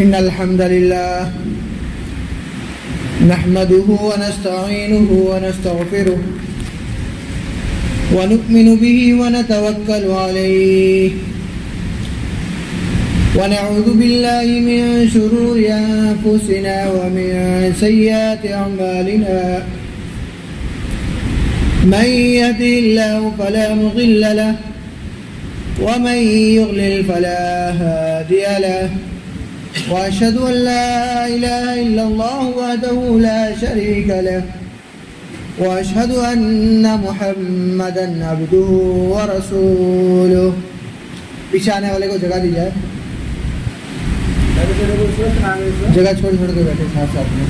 إن الحمد لله نحمده ونستعينه ونستغفره ونؤمن به ونتوكل عليه ونعوذ بالله من شرور أنفسنا ومن سيئات أعمالنا من يهده الله فلا مضل له ومن يضلل فلا هادي له وأشهد أن لا إله إلا الله وحده لا شريك له وأشهد أن محمدا عبده ورسوله. پیچھے آنے والے کو جگہ دی جائے، جگہ چھوڑ چھوڑ کے بیٹھے ساتھ ساتھ میں.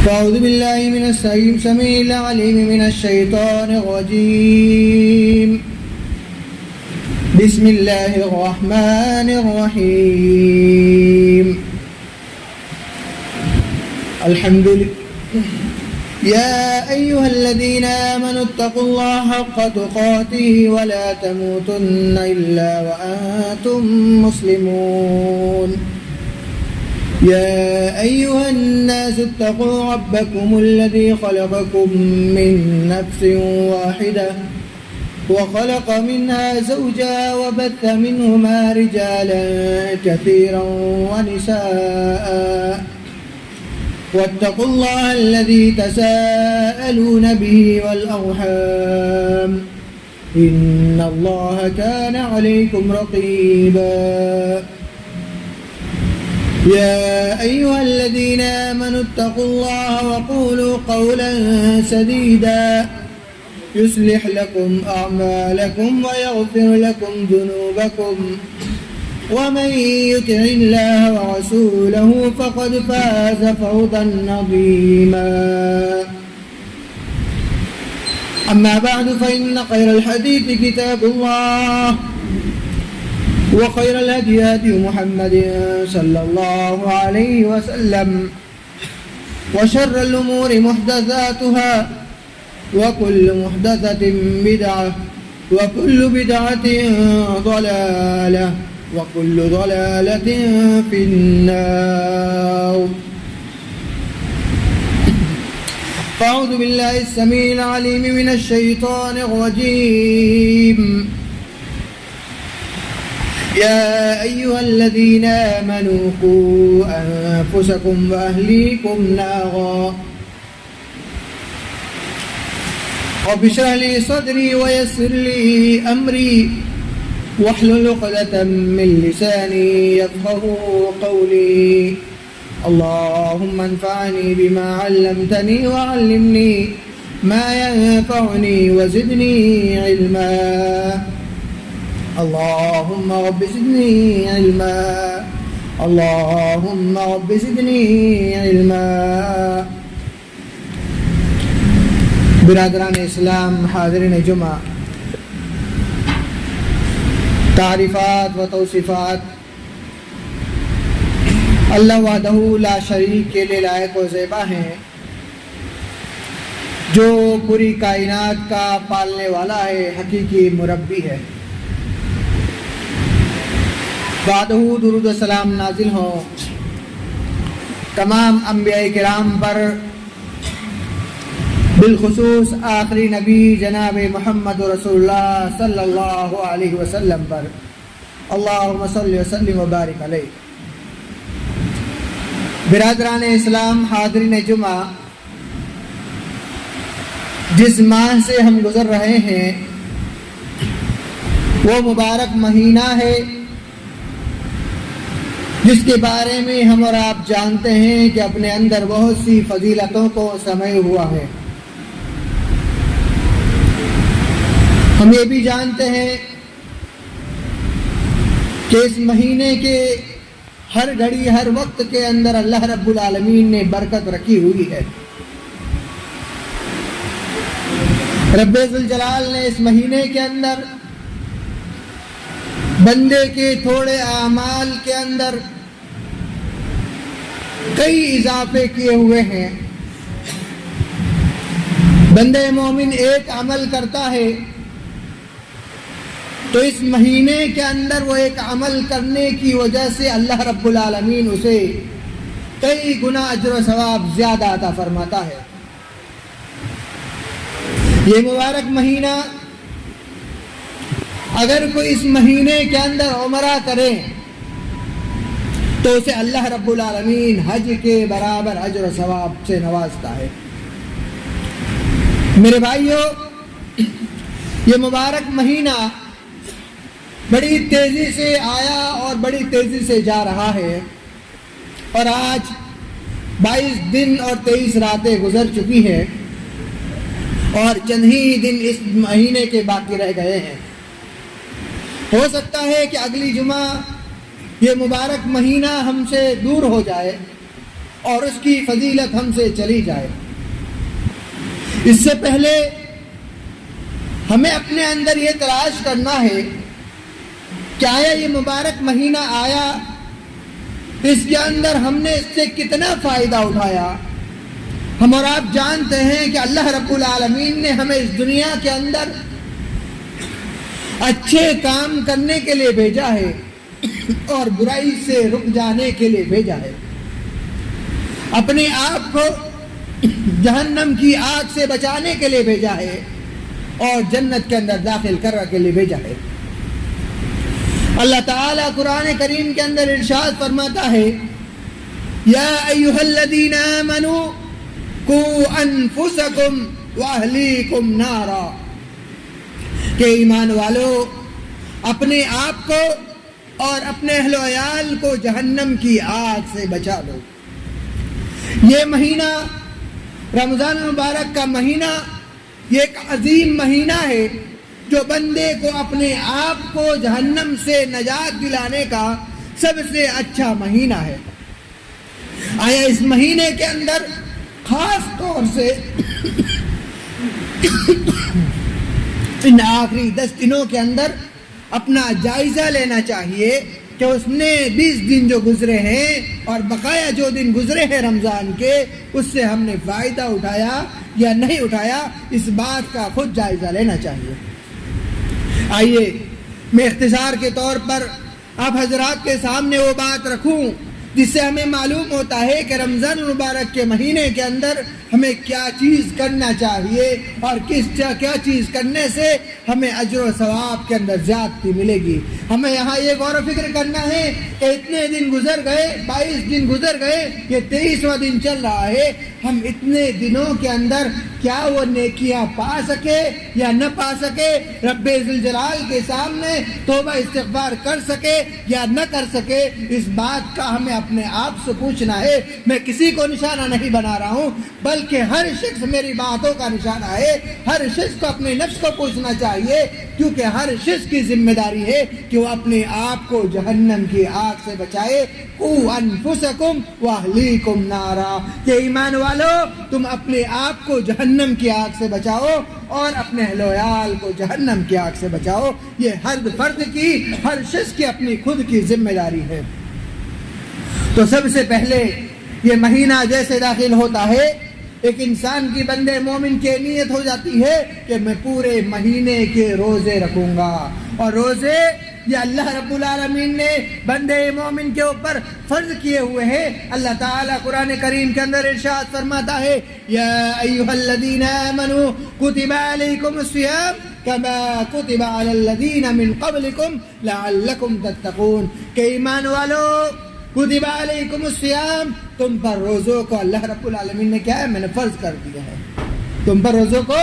أعوذ بالله من السميع العليم من الشيطان الرجيم. بسم الله الرحمن الرحيم. الحمد لله يا أيها الذين آمنوا اتقوا الله حق تقاته ولا تموتن إلا وأنتم مسلمون. يا أيها الناس اتقوا ربكم الذي خلقكم من نفس واحدة وخلق منها زوجها وبث منهما رجالا كثيرا ونساء واتقوا الله الذي تساءلون به والأرحام إن الله كان عليكم رقيبا. يا أيها الذين آمنوا اتقوا الله وقولوا قولا سديدا يصلح لكم أعمالكم ويغفر لكم ذنوبكم ومن يطع الله ورسوله فقد فاز فوزا عظيما. أما بعد فإن خير الحديث كتاب الله وخير الهدي هدي محمد صلى الله عليه وسلم وشر الأمور محدثاتها وكل محدثة بدعة وكل بدعة ضلالة وكل ضلالة في النار. أعوذ بالله السميع العليم من الشيطان الرجيم. يا أيها الذين آمنوا قوا أنفسكم وأهليكم نارا. رب اشرح لي صدري ويسر لي أمري واحلل عقدة من لساني يفقهوا قولي. اللهم انفعني بما علمتني وعلمني ما ينفعني وزدني علما. اللهم رب زدني علما. اللهم رب زدنی علما. برادران اسلام، حاضرین جمعہ، تعریفات و توصیفات اللہ وحدہ لا شریک کے لیے لائق و زیبا ہیں، جو پوری کائنات کا پالنے والا ہے، حقیقی مربی ہے. بعدہ درود و سلام نازل ہوں تمام انبیاء کرام پر، بالخصوص آخری نبی جناب محمد رسول اللہ صلی اللہ علیہ وسلم پر. اللہم صلی وسلم وبارک علیہ. برادران اسلام، حاضرین جمعہ، جس ماہ سے ہم گزر رہے ہیں وہ مبارک مہینہ ہے جس کے بارے میں ہم اور آپ جانتے ہیں کہ اپنے اندر بہت سی فضیلتوں کو سمے ہوا ہے. ہم یہ بھی جانتے ہیں کہ اس مہینے کے ہر گھڑی، ہر وقت کے اندر اللہ رب العالمین نے برکت رکھی ہوئی ہے. رب ذوالجلال نے اس مہینے کے اندر بندے کے تھوڑے اعمال کے اندر کئی اضافے کیے ہوئے ہیں. بندے مومن ایک عمل کرتا ہے تو اس مہینے کے اندر وہ ایک عمل کرنے کی وجہ سے اللہ رب العالمین اسے کئی گنا اجر و ثواب زیادہ عطا فرماتا ہے۔ یہ مبارک مہینہ اگر کوئی اس مہینے کے اندر عمرہ کرے تو اسے اللہ رب العالمین حج کے برابر اجر و ثواب سے نوازتا ہے۔ میرے بھائیو، یہ مبارک مہینہ بڑی تیزی سے آیا اور بڑی تیزی سے جا رہا ہے، اور آج 22 دن اور 23 راتیں گزر چکی ہیں اور چند ہی دن اس مہینے کے باقی رہ گئے ہیں۔ ہو سکتا ہے کہ اگلی جمعہ یہ مبارک مہینہ ہم سے دور ہو جائے اور اس کی فضیلت ہم سے چلی جائے۔ اس سے پہلے ہمیں اپنے اندر یہ تلاش کرنا ہے کہ آیا یہ مبارک مہینہ آیا، اس کے اندر ہم نے اس سے کتنا فائدہ اٹھایا۔ ہم اور آپ جانتے ہیں کہ اللہ رب العالمین نے ہمیں اس دنیا کے اندر اچھے کام کرنے کے لیے بھیجا ہے اور برائی سے رک جانے کے لیے بھیجا ہے، اپنے آپ کو جہنم کی آگ سے بچانے کے لیے بھیجا ہے اور جنت کے اندر داخل کرنے کے لیے بھیجا ہے۔ اللہ تعالیٰ قرآن کریم کے اندر ارشاد فرماتا ہے، یا ایھا الذین آمنوا قوا انفسکم واہلیکم نارا، کہ ایمان والو اپنے آپ کو اور اپنے اہل و عیال کو جہنم کی آگ سے بچا لو۔ یہ مہینہ رمضان المبارک کا مہینہ یہ ایک عظیم مہینہ ہے جو بندے کو اپنے آپ کو جہنم سے نجات دلانے کا سب سے اچھا مہینہ ہے۔ آیا اس مہینے کے اندر خاص طور سے ان آخری 10 دنوں کے اندر اپنا جائزہ لینا چاہیے کہ اس نے 20 دن جو گزرے ہیں اور بقایا جو دن گزرے ہیں رمضان کے، اس سے ہم نے فائدہ اٹھایا یا نہیں اٹھایا، اس بات کا خود جائزہ لینا چاہیے۔ آئیے میں اختصار کے طور پر آپ حضرات کے سامنے وہ بات رکھوں جس سے ہمیں معلوم ہوتا ہے کہ رمضان المبارک کے مہینے کے اندر ہمیں کیا چیز کرنا چاہیے اور کیا چیز کرنے سے ہمیں اجر و ثواب کے اندر زیادتی ملے گی۔ ہمیں یہاں یہ غور و فکر کرنا ہے کہ اتنے دن گزر گئے، 22 دن گزر گئے، یہ 23واں دن چل رہا ہے، ہم اتنے دنوں کے اندر کیا وہ نیکیاں پا سکے یا نہ پا سکے، رب ذوالجلال کے سامنے توبہ استغفار کر سکے یا نہ کر سکے، اس بات کا ہمیں اپنے آپ سے پوچھنا ہے۔ میں کسی کو نشانہ نہیں بنا رہا ہوں، بلکہ ہر شخص میری باتوں کا نشانہ ہے۔ ہر شخص کو اپنے نفس کو پوچھنا چاہیے، کیونکہ ہر شخص کی ذمہ داری ہے کہ وہ اپنے آپ کو جہنم کی آگ سے بچائے۔ قوا انفسکم واہلیکم نارا، کہ ایمان والو تم اپنے آپ کو جہنم کی آگ سے بچاؤ اور اپنے اہل و عیال کو جہنم کی آگ سے بچاؤ۔ یہ ہر فرد کی، ہر شخص کی اپنی خود کی ذمہ داری ہے۔ تو سب سے پہلے یہ مہینہ جیسے داخل ہوتا ہے، ایک انسان کی بندے مومن کی نیت ہو جاتی ہے کہ میں پورے مہینے کے روزے رکھوں گا، اور روزے یہ اللہ رب العالمین نے بندے مومن کے اوپر فرض کیے ہوئے ہیں۔ اللہ تعالیٰ قرآن کریم کے اندر ارشاد فرماتا ہے، یا ایھا الذین آمنوا کتب علیکم الصیام کما کتب علی الذین من قبلکم لعلکم تتقون، کہ ایمان والو کتب علیکم الصیام، تم پر روزوں کو اللہ رب العالمین نے کیا ہے، میں نے فرض کر دیا ہے، تم پر روزوں کو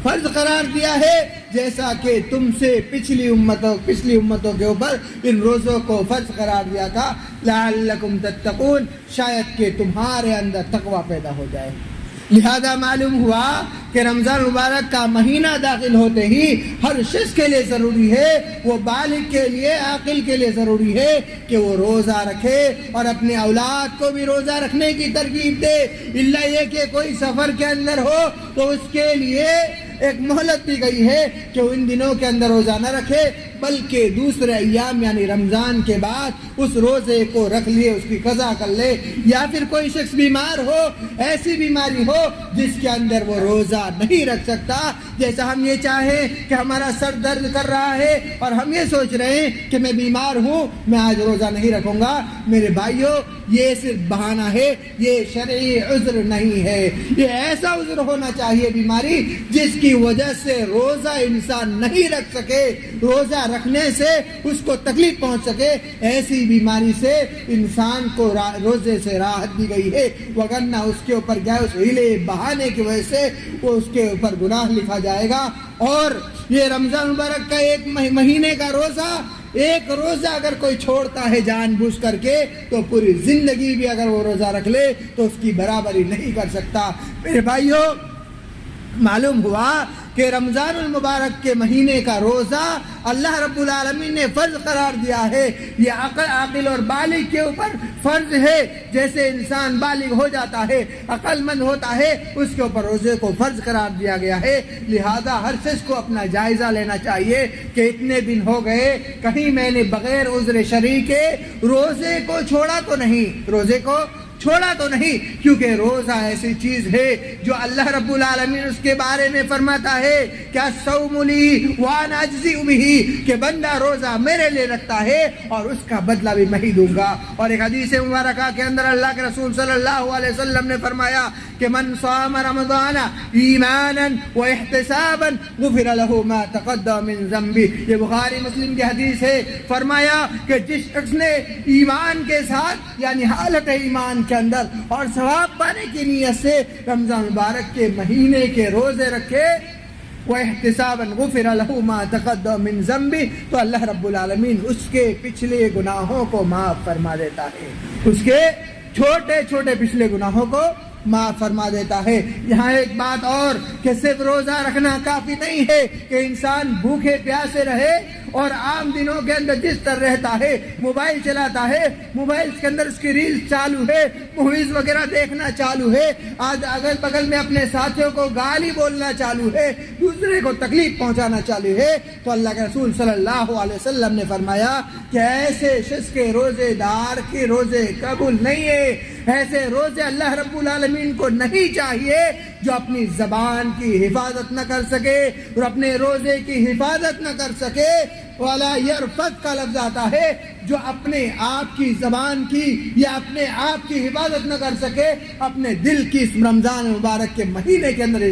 فرض قرار دیا ہے، جیسا کہ تم سے پچھلی امتوں کے اوپر ان روزوں کو فرض قرار دیا تھا، لعلکم تتقون، شاید کہ تمہارے اندر تقوی پیدا ہو جائے۔ لہذا معلوم ہوا کہ رمضان مبارک کا مہینہ داخل ہوتے ہی ہر شخص کے لیے ضروری ہے، وہ بالغ کے لیے، عاقل کے لیے ضروری ہے کہ وہ روزہ رکھے اور اپنے اولاد کو بھی روزہ رکھنے کی ترغیب دے، الا یہ کہ کوئی سفر کے اندر ہو تو اس کے لیے ایک مہلت دی گئی ہے کہ وہ ان دنوں کے اندر روزہ نہ رکھے، بلکہ دوسرے ایام یعنی رمضان کے بعد اس روزے کو رکھ لیے، اس کی قضا کر لے۔ یا پھر کوئی شخص بیمار ہو، ایسی بیماری ہو جس کے اندر وہ روزہ نہیں رکھ سکتا، جیسا ہم یہ چاہیں کہ ہمارا سر درد کر رہا ہے اور ہم یہ سوچ رہے ہیں کہ میں بیمار ہوں، میں آج روزہ نہیں رکھوں گا، میرے بھائیوں یہ صرف بہانہ ہے، یہ شرعی عذر نہیں ہے۔ یہ ایسا عذر ہونا چاہیے بیماری جس کی وجہ سے روزہ انسان نہیں رکھ سکے، روزہ رکھنے سے اس کو تکلیف پہنچ سکے، ایسی بیماری سے انسان کو روزے سے راحت دی گئی ہے، وگرنہ اس کے اوپر کیا اس ہیلے بہانے کی وجہ سے وہ اس کے اوپر گناہ لکھا جائے گا۔ اور یہ رمضان مبارک کا ایک مہینے کا روزہ، ایک روزہ اگر کوئی چھوڑتا ہے جان بوجھ کر کے تو پوری زندگی بھی اگر وہ روزہ رکھ لے تو اس کی برابری نہیں کر سکتا۔ میرے بھائیوں معلوم ہوا کہ رمضان المبارک کے مہینے کا روزہ اللہ رب العالمین نے فرض قرار دیا ہے، یہ عاقل اور بالغ کے اوپر فرض ہے۔ جیسے انسان بالغ ہو جاتا ہے، عقل مند ہوتا ہے، اس کے اوپر روزے کو فرض قرار دیا گیا ہے۔ لہذا ہر شخص کو اپنا جائزہ لینا چاہیے کہ اتنے دن ہو گئے، کہیں میں نے بغیر عذر شرعی کے روزے کو چھوڑا تو نہیں، روزے کو چھوڑا تو نہیں، کیونکہ روزہ ایسی چیز ہے جو اللہ رب العالمین اس کے بارے میں فرماتا ہے کیا الصوم لی وانا اجزی بہ، کہ بندہ روزہ میرے لیے رکھتا ہے اور اس کا بدلہ بھی میں ہی دوں گا۔ اور ایک حدیث مبارکہ کے اندر اللہ کے رسول صلی اللہ علیہ وسلم نے فرمایا کہ من صام رمضان ایمانا واحتسابا غفر له ما تقدم من ذنبه، یہ بخاری مسلم کی حدیث ہے۔ فرمایا کہ جس شخص نے ایمان کے ساتھ یعنی حالت ایمان کے اندر اور ثواب پانے کی نیت سے رمضان مبارک کے مہینے کے روزے رکھے، وَاحْتِسَابًا غُفِرَ لَهُ مَا تَقَدَّمَ مِنْ ذَنْبِهِ، تو اللہ رب العالمین اس کے پچھلے گناہوں کو معاف فرما دیتا ہے، اس کے چھوٹے چھوٹے پچھلے گناہوں کو معاف فرما دیتا ہے۔ یہاں ایک بات اور کہ صرف روزہ رکھنا کافی نہیں ہے کہ انسان بھوکے پیاسے رہے اور عام دنوں کے اندر جس طرح رہتا ہے، موبائل چلاتا ہے، موبائل کے اندر اس کی ریلز چالو ہے، موویز وغیرہ دیکھنا چالو ہے، آج اگل بغل میں اپنے ساتھیوں کو گالی بولنا چالو ہے، دوسرے کو تکلیف پہنچانا چالو ہے، تو اللہ کے رسول صلی اللہ علیہ وسلم نے فرمایا کہ ایسے شخص کے روزے دار کے روزے قبول نہیں ہے۔ ایسے روزے اللہ رب العالمین کو نہیں چاہیے جو اپنی زبان کی حفاظت نہ کر سکے اور اپنے روزے کی حفاظت نہ کر سکے۔ وَلَا يَرْفَثْ کا لفظ آتا ہے جو اپنے آپ کی زبان کی یا اپنے آپ کی حفاظت نہ کر سکے، اپنے دل کی اس رمضان مبارک کے مہینے کے اندر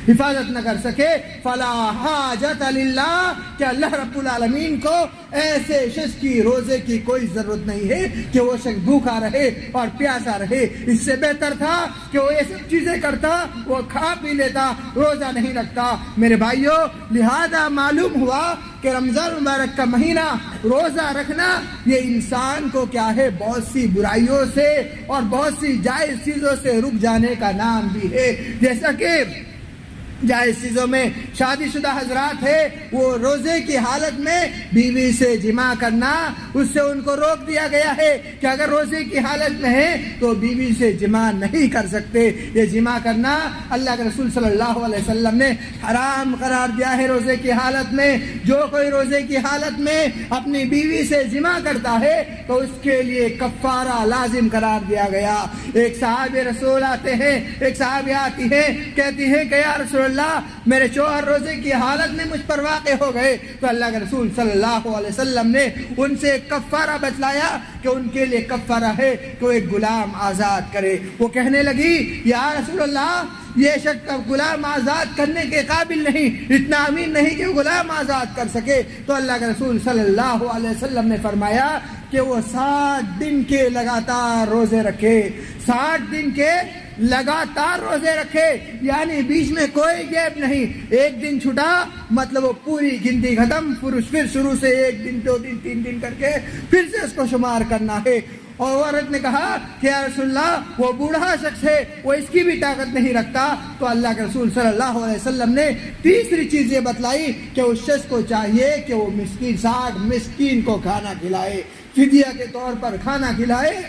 حفاظت نہ کر سکے، فَلَا حَاجَةَ لِلَّهِ، کہ اللہ رب العالمین کو ایسے شخص کی روزے کی کوئی ضرورت نہیں ہے کہ وہ شخص بھوکا رہے اور پیاسا رہے۔ اس سے بہتر تھا کہ وہ یہ سب چیزیں کرتا، وہ کھا پی لیتا، روزہ نہیں رکھتا۔ میرے بھائیوں لہذا معلوم ہوا کہ رمضان مبارک کا مہینہ روزہ رکھنا یہ انسان کو کیا ہے، بہت سی برائیوں سے اور بہت سی جائز چیزوں سے رک جانے کا نام بھی ہے۔ جیسا کہ جائز چیزوں میں شادی شدہ حضرات ہے، وہ روزے کی حالت میں بیوی سے جماع کرنا، اس سے ان کو روک دیا گیا ہے کہ اگر روزے کی حالت میں ہے تو بیوی سے جماع نہیں کر سکتے۔ یہ جماع کرنا اللہ کے رسول صلی اللہ علیہ وسلم نے حرام قرار دیا ہے روزے کی حالت میں۔ جو کوئی روزے کی حالت میں اپنی بیوی سے جماع کرتا ہے تو اس کے لیے کفارہ لازم قرار دیا گیا۔ ایک صحابی رسول آتے ہیں، ایک صحابی آتی ہے، کہتی ہے کہ یا رسول اللہ میرے شوہر روزے کی حالت میں مجھ پر واقع ہو گئے، تو اللہ کے رسول صلی اللہ علیہ وسلم نے ان سے کفارہ بتلایا کہ ان کے لیے کفارہ ہے کہ وہ ایک غلام آزاد کرے۔ وہ کہنے لگی یا رسول اللہ یہ شخص غلام آزاد کرنے کے قابل نہیں، اتنا امین نہیں کہ وہ غلام آزاد کر سکے، تو اللہ کے رسول صلی اللہ علیہ وسلم نے فرمایا کہ وہ 60 دن کے لگاتار روزے رکھے، 60 دن کے لگاتار روزے رکھے، یعنی بیچ میں کوئی گیپ نہیں۔ ایک دن چھٹا مطلب وہ پوری گنتی ختم، پھر شروع سے 1 دن 2 دن 3 دن کر کے پھر سے اس کو شمار کرنا ہے۔ اور عورت نے کہا کہ یا رسول اللہ وہ بوڑھا شخص ہے، وہ اس کی بھی طاقت نہیں رکھتا، تو اللہ کے رسول صلی اللہ علیہ وسلم نے تیسری چیز یہ بتلائی کہ اس شخص کو چاہیے کہ وہ مسکین 60 مسکین کو کھانا کھلائے، فدیہ کے طور پر کھانا کھلائے۔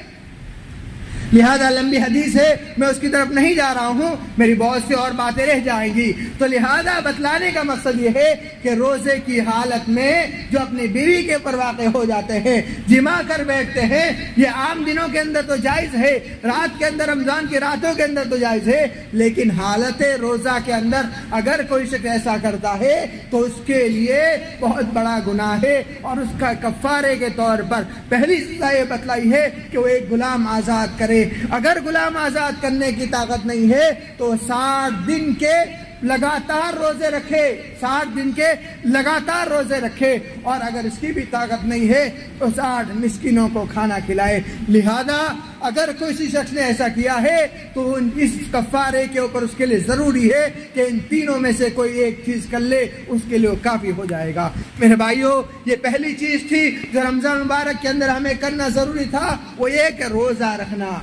لہذا لمبی حدیث ہے، میں اس کی طرف نہیں جا رہا ہوں، میری بہت سی اور باتیں رہ جائیں گی۔ تو لہذا بتلانے کا مقصد یہ ہے کہ روزے کی حالت میں جو اپنی بیوی کے اوپر واقع ہو جاتے ہیں، جمع کر بیٹھتے ہیں، یہ عام دنوں کے اندر تو جائز ہے، رات کے اندر، رمضان کی راتوں کے اندر تو جائز ہے، لیکن حالت روزہ کے اندر اگر کوئی شخص ایسا کرتا ہے تو اس کے لیے بہت بڑا گناہ ہے، اور اس کا کفارے کے طور پر پہلی سزا یہ بتلائی ہے کہ وہ ایک غلام آزاد کرے۔ اگر غلام آزاد کرنے کی طاقت نہیں ہے تو 60 دن کے لگاتار روزے رکھے، 60 دن کے لگاتار روزے رکھے، اور اگر اس کی بھی طاقت نہیں ہے تو 60 مسکینوں کو کھانا کھلائے۔ لہذا اگر کسی شخص نے ایسا کیا ہے تو اس کفارے کے اوپر اس کے لیے ضروری ہے کہ ان تینوں میں سے کوئی ایک چیز کر لے، اس کے لیے کافی ہو جائے گا۔ میرے بھائیوں، یہ پہلی چیز تھی جو رمضان مبارک کے اندر ہمیں کرنا ضروری تھا، وہ یہ کہ روزہ رکھنا۔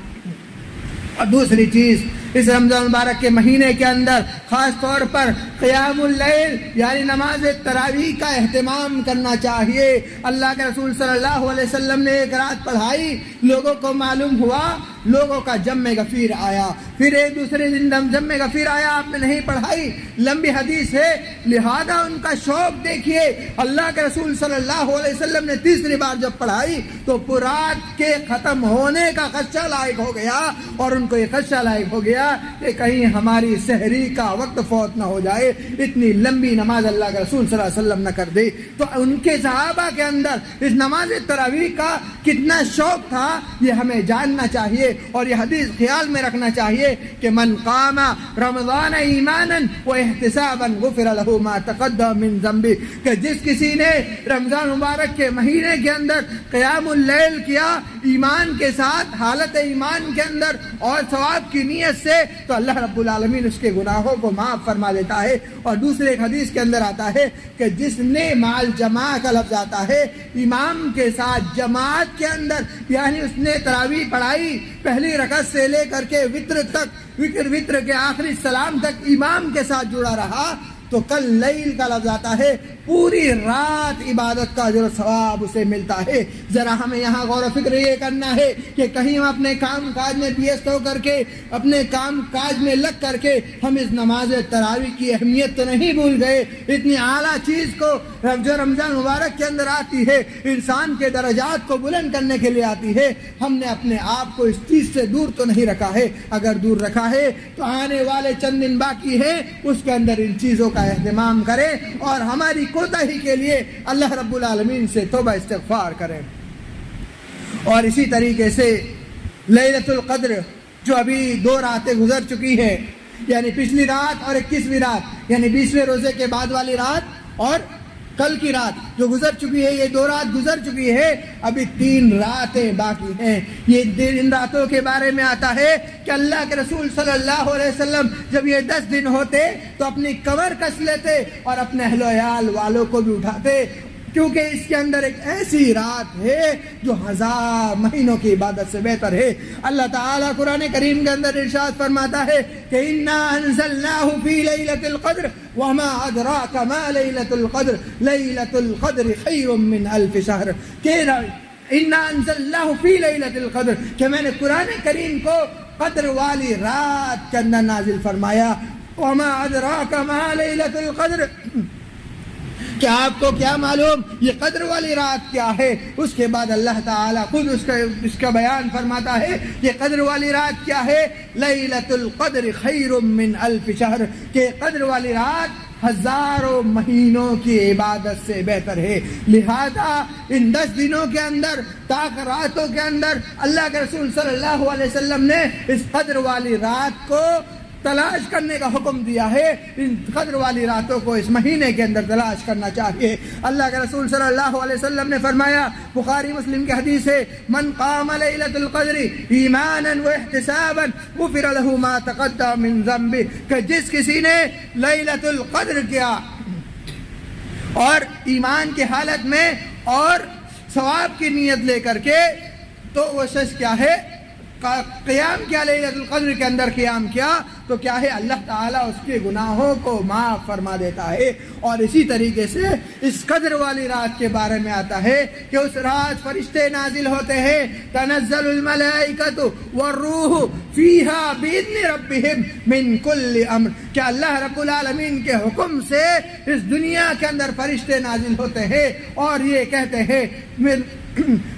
اور دوسری چیز، اس رمضان مبارک کے مہینے کے اندر خاص طور پر قیام اللیل یعنی نماز تراویح کا اہتمام کرنا چاہیے۔ اللہ کے رسول صلی اللہ علیہ وسلم نے ایک رات پڑھائی، لوگوں کو معلوم ہوا، لوگوں کا جم غفیر آیا، پھر ایک دوسرے دن جم غفیر آیا، آپ نے نہیں پڑھائی، لمبی حدیث ہے، لہذا ان کا شوق دیکھیے۔ اللہ کے رسول صلی اللہ علیہ وسلم نے تیسری بار جب پڑھائی تو رات کے ختم ہونے کا خدشہ لاحق ہو گیا، اور ان کو یہ خدشہ لاحق ہو گیا کہ کہیں ہماری سحری کا وقت فوت نہ ہو جائے، اتنی لمبی نماز اللہ کے رسول صلی اللہ علیہ وسلم نہ کر دے۔ تو ان کے صحابہ کے اندر اس نماز تراویح کا کتنا شوق تھا، یہ ہمیں جاننا چاہیے، اور یہ حدیث خیال میں رکھنا چاہیے کہ من قام رمضان ایمانا واحتسابا غفر له ما تقدم من ذنبه، کہ جس کسی نے رمضان مبارک کے مہینے کے اندر قیام اللیل کیا ایمان کے ساتھ، حالت ایمان کے اندر اور ثواب کی نیت سے، تو اللہ رب العالمین اس کے گناہوں کو معاف فرما دیتا ہے۔ اور دوسرے ایک حدیث کے اندر آتا ہے کہ جس نے مال جماع کا لفظ آتا ہے، امام کے ساتھ جماعت کے اندر، یعنی اس نے تراویح پڑھائی پہلی رکعت سے لے کر کے وتر تک، وتر کے آخری سلام تک امام کے ساتھ جڑا رہا، تو کل لیل کا لفظ آتا ہے، پوری رات عبادت کا اجر و ثواب اسے ملتا ہے۔ ذرا ہمیں یہاں غور و فکر یہ کرنا ہے کہ کہیں ہم اپنے کام کاج میں ویست ہو کر کے، اپنے کام کاج میں لگ کر کے ہم اس نماز تراویح کی اہمیت تو نہیں بھول گئے۔ اتنی اعلیٰ چیز کو جو رمضان مبارک کے اندر آتی ہے، انسان کے درجات کو بلند کرنے کے لیے آتی ہے، ہم نے اپنے آپ کو اس چیز سے دور تو نہیں رکھا ہے۔ اگر دور رکھا ہے تو آنے والے چند دن باقی ہے، اس کے اندر ان چیزوں کا اہتمام کریں، اور ہماری کوتاہی کے لیے اللہ رب العالمین سے توبہ استغفار کریں۔ اور اسی طریقے سے لیلۃ القدر جو ابھی 2 راتیں گزر چکی ہے، یعنی پچھلی رات اور 21ویں رات، یعنی 20ویں روزے کے بعد والی رات اور کل کی رات جو گزر چکی ہے، یہ 2 رات گزر چکی ہے، ابھی 3 راتیں باقی ہیں۔ یہ ان راتوں کے بارے میں آتا ہے کہ اللہ کے رسول صلی اللہ علیہ وسلم جب یہ 10 دن ہوتے تو اپنی کمر کس لیتے اور اپنے اہل و عیال والوں کو بھی اٹھاتے، کیونکہ اس کے اندر ایک ایسی رات ہے جو 1000 مہینوں کی عبادت سے بہتر ہے۔ اللہ تعالیٰ قرآن کریم کے اندر ارشاد فرماتا ہے کہ اِنَّا أَنزَلْنَاهُ فِي لَيْلَةِ الْقَدْرِ وَمَا أَدْرَاكَ مَا لَيْلَةُ الْقَدْرِ لَيْلَةُ الْقَدْرِ خَيْرٌ مِّنْ أَلْفِ شَهْرٍ، کہ اِنَّا أَنزَلْنَاهُ فِي لَيْلَةِ الْقَدْرِ، کہ میں نے قرآن کریم کو قدر والی رات کے اندر نازل فرمایا۔ وَمَا أَدْرَاكَ مَا لَيْلَةُ الْقَدْرِ، کہ آپ کو کیا معلوم یہ قدر والی رات کیا ہے؟ اس کے بعد اللہ تعالیٰ خود اس کا بیان فرماتا ہے کہ قدر والی رات کیا ہے، لیلۃ القدر خیر من الف شہر، کہ قدر والی رات 1000 مہینوں کی عبادت سے بہتر ہے۔ لہذا ان 10 دنوں کے اندر، تاک راتوں کے اندر، اللہ کے رسول صلی اللہ علیہ وسلم نے اس قدر والی رات کو تلاش کرنے کا حکم دیا ہے۔ ان قدر والی راتوں کو اس مہینے کے اندر تلاش کرنا چاہیے۔ اللہ کے رسول صلی اللہ علیہ وسلم نے فرمایا، بخاری مسلم کی حدیث ہے، من قام لیلۃ القدر ایمانا واحتسابا غفر له ما تقدم من ذنبه، کہ جس کسی نے لیلۃ القدر کیا اور ایمان کی حالت میں اور ثواب کی نیت لے کر کے، تو وہ شخص کیا ہے، قیام کیا، لیلۃ القدر کے اندر قیام کیا، تو کیا ہے اللہ تعالیٰ اس کے گناہوں کو معاف فرما دیتا ہے۔ اور اسی طریقے سے اس قدر والی رات کے بارے میں آتا ہے کہ اس رات فرشتے نازل ہوتے ہیں، تنزل الملائکۃ والروح فیہا بإذن ربہم من کل امر، کہ اللہ رب العالمین کے حکم سے اس دنیا کے اندر فرشتے نازل ہوتے ہیں اور یہ کہتے ہیں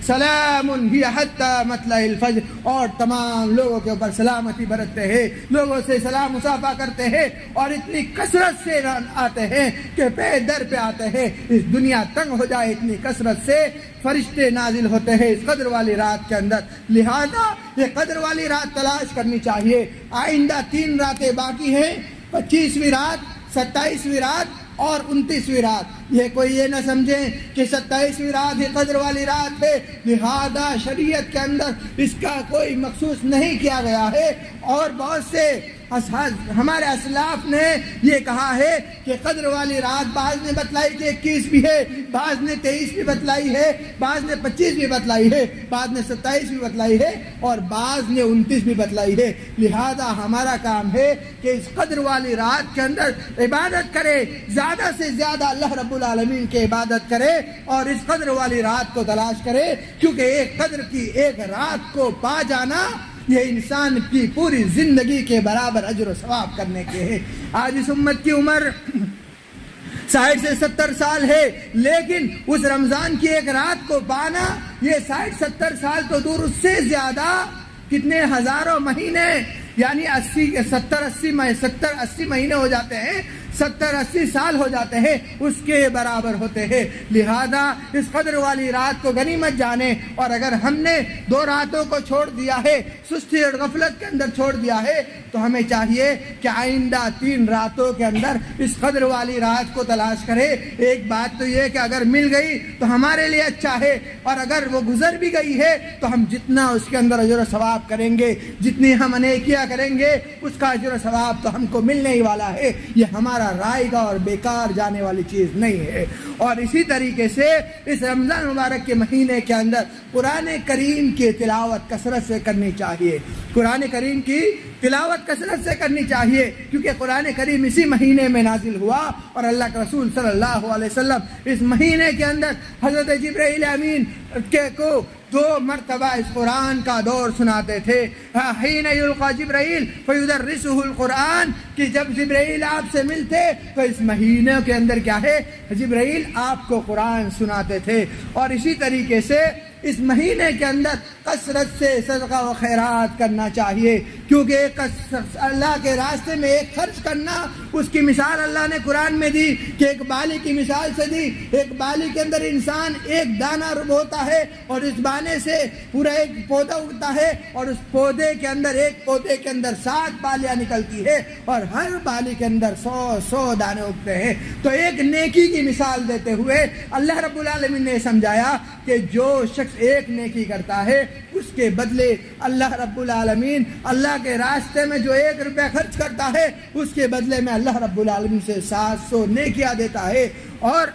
سلام ہی حتی مطلع الفجر، اور تمام لوگوں کے اوپر سلامتی برتتے ہیں، لوگوں سے سلام مصافحہ کرتے ہیں، اور اتنی کثرت سے آتے ہیں کہ پہ در پہ آتے ہیں، اس دنیا تنگ ہو جائے اتنی کثرت سے فرشتے نازل ہوتے ہیں اس قدر والی رات کے اندر۔ لہذا یہ قدر والی رات تلاش کرنی چاہیے۔ آئندہ 3 راتیں باقی ہیں، 25ویں رات، 27ویں رات اور 29ویں رات۔ یہ کوئی یہ نہ سمجھیں کہ 27ویں رات ہی قدر والی رات ہے، لہذا شریعت کے اندر اس کا کوئی مخصوص نہیں کیا گیا ہے، اور بہت سے ہمارے اسلاف نے یہ کہا ہے کہ قدر والی رات بعض نے بتلائی کہ 21 بھی ہے، بعض نے 23 بھی بتلائی ہے، بعض نے 25 بھی بتلائی ہے، بعض نے 27 بھی بتلائی ہے، اور بعض نے 29 بھی بتلائی ہے۔ لہذا ہمارا کام ہے کہ اس قدر والی رات کے اندر عبادت کرے، زیادہ سے زیادہ اللہ رب العالمین کی عبادت کرے اور اس قدر والی رات کو تلاش کرے، کیونکہ ایک قدر کی ایک رات کو پا جانا یہ انسان کی پوری زندگی کے برابر اجر و ثواب کرنے کے ہے۔ آج اس امت کی عمر 60 سے 70 سال ہے، لیکن اس رمضان کی ایک رات کو پانا یہ 60-70 سال تو دور، اس سے زیادہ کتنے ہزاروں مہینے، یعنی 70-80 مہینے ہو جاتے ہیں، 70-80 سال ہو جاتے ہیں، اس کے برابر ہوتے ہیں۔ لہذا اس قدر والی رات کو غنیمت جانے، اور اگر ہم نے 2 راتوں کو چھوڑ دیا ہے، سستی اور غفلت کے اندر چھوڑ دیا ہے، تو ہمیں چاہیے کہ آئندہ 3 راتوں کے اندر اس قدر والی رات کو تلاش کرے۔ ایک بات تو یہ کہ اگر مل گئی تو ہمارے لیے اچھا ہے، اور اگر وہ گزر بھی گئی ہے تو ہم جتنا اس کے اندر اجر و ثواب کریں گے، جتنی ہم نیکیاں کریں گے، اس کا اجر و ثواب تو ہم کو ملنے ہی والا ہے۔ یہ ہمارا رائے گا اور بیکار جانے والی چیز نہیں ہے۔ اور اسی طریقے سے اس رمضان مبارک کے مہینے کے اندر قرآن کریم کی تلاوت کثرت سے کرنی چاہیے، قرآن کریم کی تلاوت کثرت سے کرنی چاہیے، کیونکہ قرآن کریم اسی مہینے میں نازل ہوا، اور اللہ کے رسول صلی اللہ علیہ وسلم اس مہینے کے اندر حضرت جبرائیل امین کو 2 مرتبہ اس قرآن کا دور سناتے تھے۔ حین یلقی جبرائیل فیدرسہ القرآن، کہ جب جبرائیل آپ سے ملتے تو اس مہینے کے اندر کیا ہے، جبرائیل آپ کو قرآن سناتے تھے۔ اور اسی طریقے سے اس مہینے کے اندر کثرت سے صدقہ و خیرات کرنا چاہیے، کیونکہ اللہ کے راستے میں ایک خرچ کرنا، اس کی مثال اللہ نے قرآن میں دی کہ ایک بالی کی مثال سے دی۔ ایک بالی کے اندر انسان ایک دانہ بوتا ہے، اور اس بانے سے پورا ایک پودا اگتا ہے، اور اس پودے کے اندر، ایک پودے کے اندر 7 بالیاں نکلتی ہے، اور ہر بالی کے اندر 100 دانے اگتے ہیں۔ تو ایک نیکی کی مثال دیتے ہوئے اللہ رب العالمین نے سمجھایا کہ جو شخص ایک نیکی کرتا ہے، اس کے بدلے اللہ رب العالمین اللہ کے راستے میں جو 1 روپیہ خرچ کرتا ہے، اس کے بدلے میں اللہ رب العالمین سے 700 نیکیاں دیتا ہے۔ اور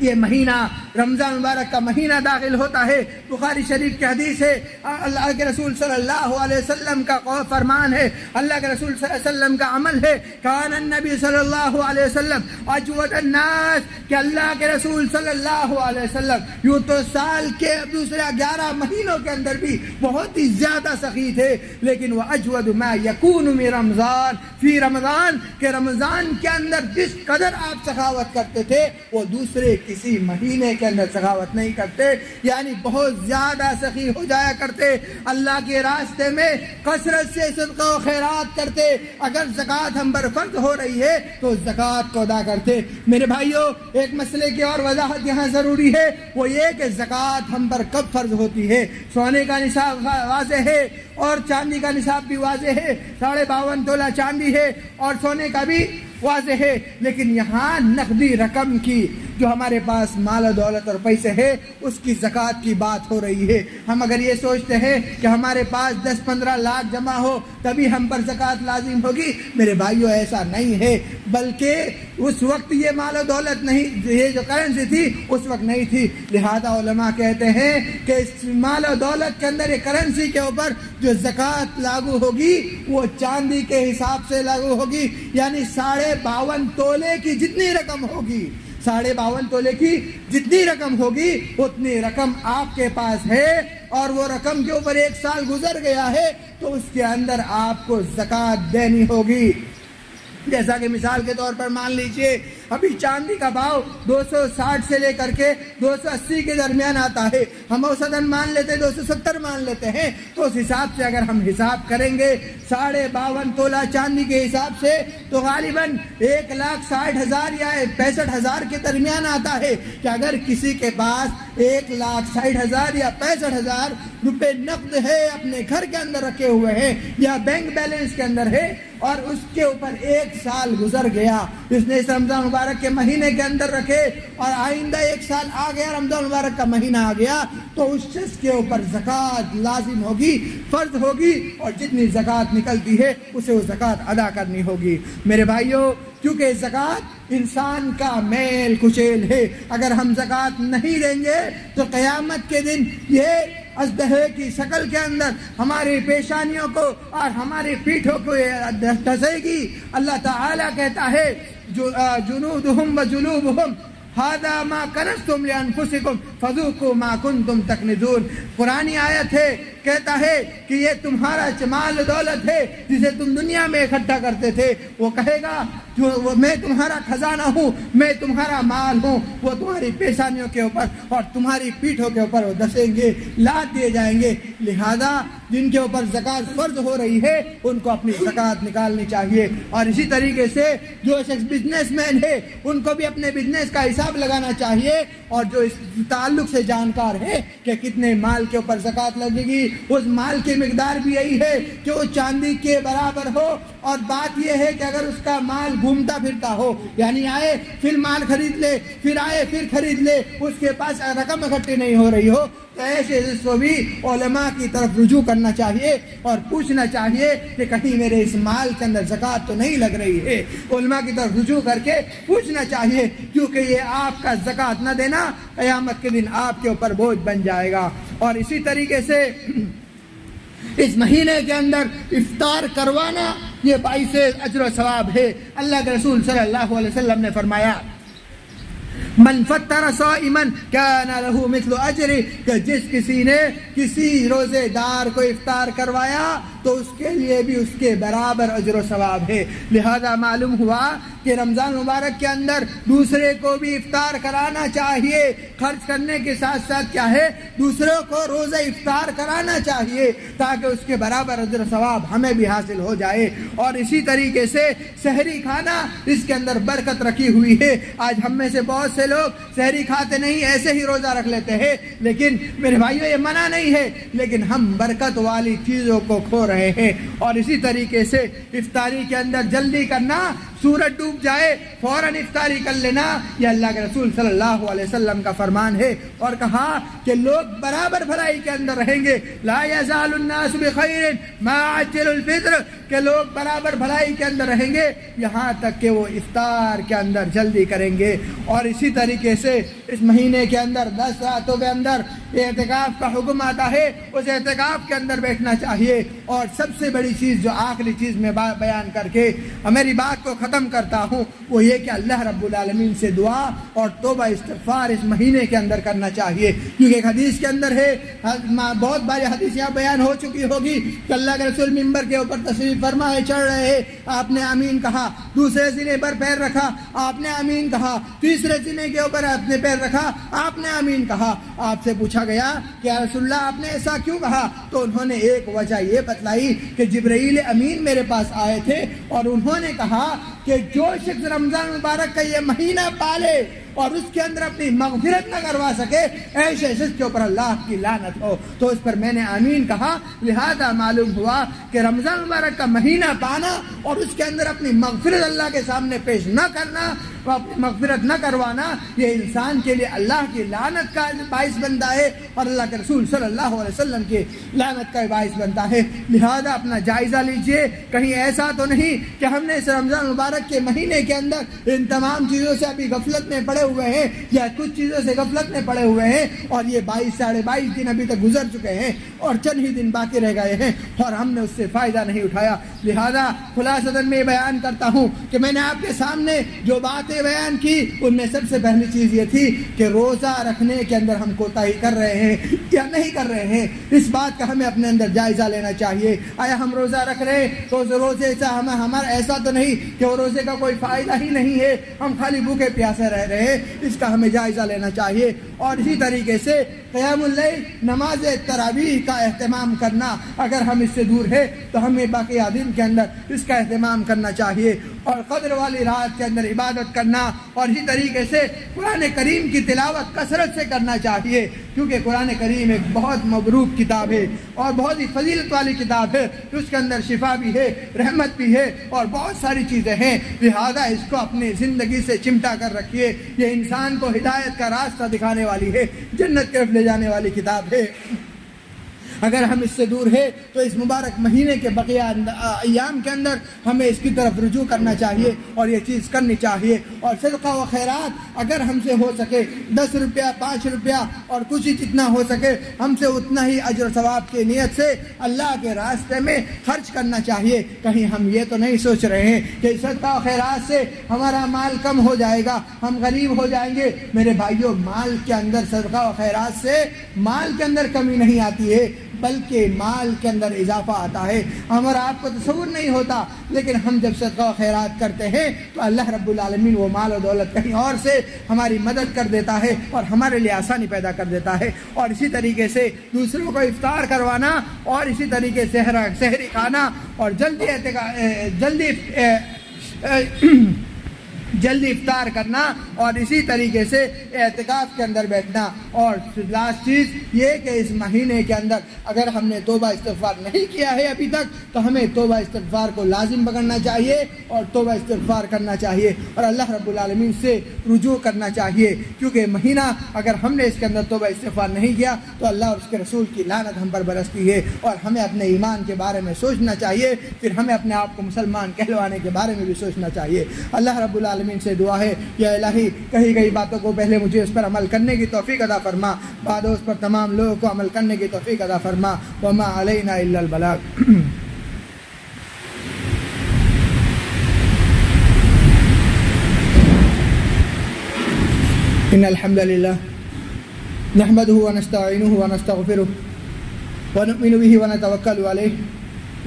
یہ مہینہ رمضان مبارک کا مہینہ داخل ہوتا ہے، بخاری شریف کی حدیث ہے، اللہ کے رسول صلی اللہ علیہ وسلم کا فرمان ہے، اللہ کے رسول صلی اللہ علیہ وسلم کا عمل ہے، کان النبی صلی اللہ علیہ وسلم اجود الناس، کہ اللہ کے رسول صلی اللہ علیہ وسلم یوں تو سال کے دوسرے 11 مہینوں کے اندر بھی بہت ہی زیادہ سخی تھے، لیکن وہ اجود ما یکون من رمضان، فی رمضان، کہ رمضان کے اندر جس قدر آپ سخاوت کرتے تھے وہ دوسرے کسی مہینے کے اندر سخاوت نہیں کرتے، یعنی بہت زیادہ سخی ہو جایا کرتے، اللہ کے راستے میں کثرت سے صدقہ و خیرات کرتے۔ اگر زکوٰۃ ہم پر فرض ہو رہی ہے تو زکوٰۃ کو ادا کرتے۔ میرے بھائیوں، ایک مسئلے کی اور وضاحت یہاں ضروری ہے، وہ یہ کہ زکوٰۃ ہم پر کب فرض ہوتی ہے۔ سونے کا نصاب واضح ہے اور چاندی کا نصاب بھی واضح ہے، 52.5 تولہ چاندی ہے اور سونے کا بھی واضح ہے، لیکن یہاں نقدی رقم کی جو ہمارے پاس مال و دولت اور پیسے ہے اس کی زکوٰۃ کی بات ہو رہی ہے۔ ہم اگر یہ سوچتے ہیں کہ ہمارے پاس 10-15 لاکھ جمع ہو تبھی ہم پر زکوٰۃ لازم ہوگی، میرے بھائیوں ایسا نہیں ہے، بلکہ اس وقت یہ مال و دولت نہیں، یہ جو کرنسی تھی اس وقت نہیں تھی۔ لہذا علماء کہتے ہیں کہ اس مال و دولت کے اندر یہ کرنسی کے اوپر جو زکوٰۃ لاگو ہوگی وہ چاندی کے حساب سے لاگو ہوگی، یعنی 52.5 تولے کی جتنی رقم ہوگی، 52.5 تولے کی جتنی رقم ہوگی اتنی رقم آپ کے پاس ہے، اور وہ رقم کے اوپر 1 سال گزر گیا ہے تو اس کے اندر آپ کو زکوٰۃ دینی ہوگی۔ جیسا کہ مثال کے طور پر مان لیجئے ابھی چاندی کا بھاؤ 260 سے لے کر کے 280 کے درمیان آتا ہے، ہم اوسطاً مان لیتے 270 مان لیتے ہیں، تو اس حساب سے اگر ہم حساب کریں گے 52.5 تولہ چاندی کے حساب سے تو غالباً 1,60,000 یا 65,000 کے درمیان آتا ہے کہ اگر کسی کے پاس 1,60,000 یا 65,000 روپے نقد ہے، اپنے گھر کے اندر رکھے ہوئے ہیں یا بینک بیلنس کے اندر ہے، اور اس کے اوپر 1 سال گزر گیا، اس نے اس رمضان مبارک کے مہینے کے اندر رکھے اور آئندہ 1 سال آ گیا، رمضان مبارک کا مہینہ آ گیا، تو اس شخص کے اوپر زکوٰۃ لازم ہوگی، فرض ہوگی، اور جتنی زکوٰۃ نکلتی ہے اسے وہ زکوٰۃ ادا کرنی ہوگی۔ میرے بھائیوں، کیونکہ زکوٰۃ انسان کا میل کچیل ہے، اگر ہم زکوٰۃ نہیں دیں گے تو قیامت کے دن یہ اژدہے کی شکل کے اندر ہماری پیشانیوں کو اور ہماری پیٹھوں کو دھسے گی۔ اللہ تعالیٰ کہتا ہے جنودہم و جلوبہم ھذا ما کنزتم لانفسکم فذوقوا ما کنتم تکنزون، قرآنی آیت ہے، کہتا ہے کہ یہ تمہارا مال و دولت ہے جسے تم دنیا میں اکٹھا کرتے تھے، وہ کہے گا میں تمہارا خزانہ ہوں، میں تمہارا مال ہوں، وہ تمہاری پیشانیوں کے اوپر اور تمہاری پیٹھوں کے اوپر وہ دسیں گے، لاد دیے جائیں گے۔ لہذا جن کے اوپر زکوٰۃ فرض ہو رہی ہے ان کو اپنی زکوٰۃ نکالنی چاہیے، اور اسی طریقے سے جو شخص بزنس مین ہے ان کو بھی اپنے بزنس کا حساب لگانا چاہیے، اور جو اس تعلق سے جانکار ہے کہ کتنے مال کے اوپر زکوٰۃ لگے گی، اس مال کی مقدار بھی یہی ہے کہ وہ چاندی کے برابر ہو، اور بات یہ ہے کہ اگر اس کا مال گھومتا پھرتا ہو، یعنی آئے پھر مال خرید لے، پھر آئے پھر خرید لے، اس کے پاس رقم اکٹھی نہیں ہو رہی ہو، تو ایسے اس کو بھی علماء کی طرف رجوع کرنا چاہیے اور پوچھنا چاہیے کہ کہیں میرے اس مال کے اندر زکوٰۃ تو نہیں لگ رہی ہے۔ علماء کی طرف رجوع کر کے پوچھنا چاہیے، کیونکہ یہ آپ کا زکوٰۃ نہ دینا قیامت کے دن آپ کے اوپر بوجھ بن جائے گا۔ اور اسی طریقے سے اس مہینے کے اندر افطار کروانا یہ باعث اجر و ثواب ہے۔ اللہ کے رسول صلی اللہ علیہ وسلم نے فرمایا من فطر صائما کان له مثل اجر، کہ جس کسی نے کسی روزے دار کو افطار کروایا تو اس کے لیے بھی اس کے برابر اجر و ثواب ہے۔ لہذا معلوم ہوا کہ رمضان مبارک کے اندر دوسرے کو بھی افطار کرانا چاہیے، خرچ کرنے کے ساتھ ساتھ کیا ہے دوسروں کو روزہ افطار کرانا چاہیے، تاکہ اس کے برابر اجر و ثواب ہمیں بھی حاصل ہو جائے۔ اور اسی طریقے سے سحری کھانا، اس کے اندر برکت رکھی ہوئی ہے۔ آج ہم میں سے بہت سے لوگ سحری کھاتے نہیں، ایسے ہی روزہ رکھ لیتے ہیں، لیکن میرے بھائیوں یہ منع نہیں ہے، لیکن ہم برکت والی چیزوں کو کھو رہے ہیں۔ اور اسی طریقے سے افطاری کے اندر جلدی کرنا، سورج ڈوب جائے فوراً افطاری کر لینا، یہ اللہ کے رسول صلی اللہ علیہ وسلم کا فرمان ہے، اور کہا کہ لوگ برابر بھلائی کے اندر رہیں گے، لا یزال الناس بخیر ما عجل الفطر، کہ لوگ برابر بھلائی کے اندر رہیں گے یہاں تک کہ وہ افطار کے اندر جلدی کریں گے۔ اور اسی طریقے سے اس مہینے کے اندر 10 راتوں کے اندر اعتکاف کا حکم آتا ہے، اس اعتکاف کے اندر بیٹھنا چاہیے۔ اور سب سے بڑی چیز جو آخری چیز میں بیان کر کے میری بات کو ختم کرتا ہوں وہ یہ کہ اللہ رب العالمین سے دعا اور توبہ استغفار اس مہینے کے اندر کرنا چاہیے، کیونکہ ایک حدیث کے اندر ہے، بہت باری حدیث یہاں بیان ہو چکی ہوگی کہ اللہ کے رسول منبر کے اوپر تشریف فرما ہے، چڑھ رہے ہیں، آپ نے آمین کہا، دوسرے زینے پر پیر رکھا، آپ نے آمین کہا، تیسرے زینے کے اوپر آپ نے پیر رکھا، آپ نے آمین کہا۔ آپ سے پوچھا گیا کہ یا رسول اللہ آپ نے ایسا کیوں کہا؟ تو انہوں نے ایک وجہ یہ بتلائی کہ جبرائیل امین میرے پاس آئے تھے اور انہوں نے کہا کہ جو شخص رمضان مبارک کا یہ مہینہ پالے اور اس کے اندر اپنی مغفرت نہ کروا سکے، ایسے شخص کے اوپر اللہ کی لعنت ہو۔ تو اس پر میں نے آمین کہا، لہذا معلوم ہوا کہ رمضان مبارک کا مہینہ پانا اور اس کے اندر اپنی مغفرت اللہ کے سامنے پیش نہ کرنا اپنی مغفرت نہ کروانا، یہ انسان کے لیے اللہ کی لعنت کا باعث بنتا ہے اور اللہ کے رسول صلی اللہ علیہ وسلم کی لعنت کا باعث بنتا ہے۔ لہذا اپنا جائزہ لیجئے، کہیں ایسا تو نہیں کہ ہم نے اس رمضان مبارک کے مہینے کے اندر ان تمام چیزوں سے ابھی غفلت میں پڑے ہوئے ہیں یا کچھ چیزوں سے غفلت میں پڑے ہوئے ہیں اور یہ 22-22.5 دن ابھی تک گزر چکے ہیں اور چند ہی دن باقی رہ گئے ہیں اور ہم نے اس سے فائدہ نہیں اٹھایا۔ لہذا خلاصتاً میں بیان کرتا ہوں کہ میں نے آپ کے سامنے جو باتیں بیان کی ان میں سب سے پہلی چیز یہ تھی کہ روزہ رکھنے کے اندر ہم کوتاہی کر رہے ہیں یا نہیں کر رہے ہیں، اس بات کا ہمیں اپنے اندر جائزہ لینا چاہیے۔ آیا ہم روزہ رکھ رہے ہیں تو روزے سے ہمارا ایسا تو نہیں کہ وہ روزے کا کوئی فائدہ ہی نہیں ہے، ہم خالی بھوکے پیاسے رہ رہے ہیں، اس کا ہمیں جائزہ لینا چاہیے۔ اور اسی طریقے سے قیام اللیل، نماز تراویح کا اہتمام کرنا، اگر ہم اس سے دور ہے تو ہمیں باقی دن کے اندر اس کا اہتمام کرنا چاہیے اور قدر والی رات کے اندر عبادت کرنا، اور اسی طریقے سے قرآن کریم کی تلاوت کثرت سے کرنا چاہیے، کیونکہ قرآن کریم ایک بہت مبروک کتاب ہے اور بہت ہی فضیلت والی کتاب ہے، اس کے اندر شفا بھی ہے، رحمت بھی ہے اور بہت ساری چیزیں ہیں۔ لہذا اس کو اپنی زندگی سے چمٹا کر رکھیے، یہ انسان کو ہدایت کا راستہ دکھانے والی ہے، جنت کی طرف لے جانے والی کتاب ہے۔ اگر ہم اس سے دور ہے تو اس مبارک مہینے کے بقیہ ایام کے اندر ہمیں اس کی طرف رجوع کرنا چاہیے اور یہ چیز کرنی چاہیے، اور صدقہ و خیرات اگر ہم سے ہو سکے 10 روپیہ 5 روپیہ اور کچھ ہی جتنا ہو سکے ہم سے اتنا ہی اجر و ثواب کی نیت سے اللہ کے راستے میں خرچ کرنا چاہیے۔ کہیں ہم یہ تو نہیں سوچ رہے ہیں کہ صدقہ و خیرات سے ہمارا مال کم ہو جائے گا، ہم غریب ہو جائیں گے۔ میرے بھائیوں، مال کے اندر صدقہ و خیرات سے مال کے اندر کمی نہیں آتی ہے بلکہ مال کے اندر اضافہ آتا ہے۔ ہمارا آپ کو تصور نہیں ہوتا، لیکن ہم جب صدقہ و خیرات کرتے ہیں تو اللہ رب العالمین وہ مال و دولت کہیں اور سے ہماری مدد کر دیتا ہے اور ہمارے لیے آسانی پیدا کر دیتا ہے۔ اور اسی طریقے سے دوسروں کو افطار کروانا اور اسی طریقے سے سحری کھانا اور جلدی افطار کرنا اور اسی طریقے سے اعتکاف کے اندر بیٹھنا۔ اور لاسٹ چیز یہ کہ اس مہینے کے اندر اگر ہم نے توبہ استغفار نہیں کیا ہے ابھی تک تو ہمیں توبہ استغفار کو لازم پکڑنا چاہیے اور توبہ استغفار کرنا چاہیے اور اللہ رب العالمین سے رجوع کرنا چاہیے، کیونکہ مہینہ اگر ہم نے اس کے اندر توبہ استغفار نہیں کیا تو اللہ اور اس کے رسول کی لعنت ہم پر برستی ہے۔ اور ہمیں اپنے ایمان کے بارے میں سوچنا چاہیے، پھر ہمیں اپنے آپ کو مسلمان کہلوانے کے بارے میں بھی سوچنا چاہیے۔ اللہ رب العالمین سے دعا ہے، یا الہی کہی گئی باتوں کو پہلے مجھے اس پر عمل کرنے کی توفیق عطا فرما، بعد اس پر تمام لوگوں کو عمل کرنے کی توفیق عطا فرما۔ وما علینا الا البلاغ۔ ان الحمد للہ نحمده ونستعینه ونستغفره ونؤمن به ونتوکل علیہ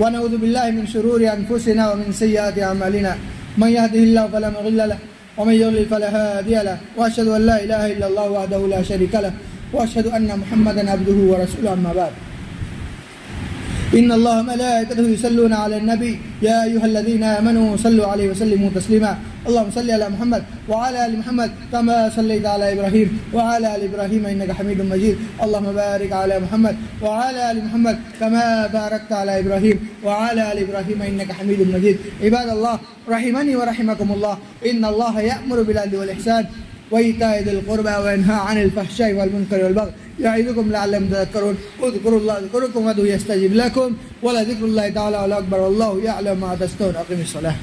ونعوذ باللہ من شرور انفسنا ومن سیئات اعمالنا، من يهده الله فلا مضل له ومن يضلل فلا هادي له، واشهد ان لا اله الا الله وحده لا شريك له واشهد ان محمدا عبده ورسوله، اما بعد ان الله ملائكته يصلون على النبي يا ايها الذين امنوا صلوا عليه وسلموا تسليما، اللهم صل على محمد وعلى ال محمد كما صليت على ابراهيم وعلى ال ابراهيم انك حميد مجيد، اللهم بارك على محمد وعلى ال محمد كما باركت على ابراهيم وعلى ال ابراهيم انك حميد مجيد۔ عباد الله رحمني ورحمكم الله، ان الله يأمر بالعدل والاحسان وإيتاء ذي القربى وينهى عن الفحشاء والمنكر والبغي يعظكم لعلكم تذكرون، اذكروا الله يذكركم وادعوه يستجب لكم ولذكر الله تعالى أكبر والله يعلم ما تصنعون، أقم الصلاة۔